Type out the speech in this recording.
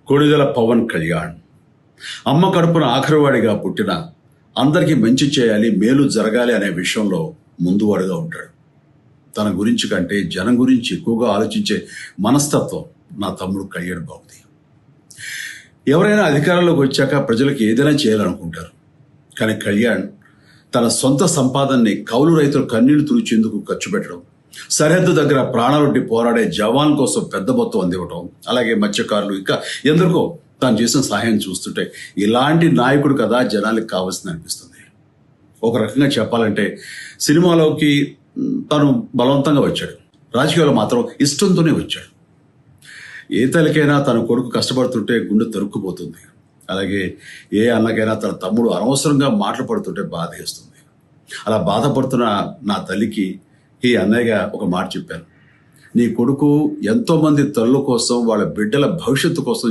కొణిదెల పవన్ కళ్యాణ్ అమ్మ కడుపున ఆఖరివాడిగా పుట్టిన అందరికీ మంచి చేయాలి, మేలు జరగాలి అనే విషయంలో ముందువాడుగా ఉంటాడు. తన గురించి కంటే జనం గురించి ఎక్కువగా ఆలోచించే మనస్తత్వం నా తమ్ముడు కళ్యాణ్ బాబుది. ఎవరైనా అధికారంలోకి వచ్చాక ప్రజలకు ఏదైనా చేయాలనుకుంటారు. కానీ కళ్యాణ్ తన సొంత సంపాదనని కౌలు రైతులు కన్నీళ్లు తుడిచేందుకు ఖర్చు పెట్టడం, సరిహద్దు దగ్గర ప్రాణాలొడ్డి పోరాడే జవాన్ కోసం పెద్ద మొత్తం అందివ్వటం, అలాగే మత్స్యకారులు ఇంకా ఎందరికో తాను చేసిన సహాయం చూస్తుంటే ఇలాంటి నాయకుడు కదా జనాలకు కావాల్సింది అనిపిస్తుంది. ఒక రకంగా చెప్పాలంటే సినిమాలోకి తను బలవంతంగా వచ్చాడు, రాజకీయాల్లో మాత్రం ఇష్టంతోనే వచ్చాడు. ఏ తల్లికైనా తన కొడుకు కష్టపడుతుంటే గుండె తరుక్కుపోతుంది. అలాగే ఏ అన్నకైనా తన తమ్ముడు అనవసరంగా మాటలు పడుతుంటే బాధ వేస్తుంది. అలా బాధపడుతున్న నా తల్లికి ఈ అన్నయ్యగా ఒక మాట చెప్పాను. నీ కొడుకు ఎంతో మంది తల్లుల కోసం, వాళ్ళ బిడ్డల భవిష్యత్తు కోసం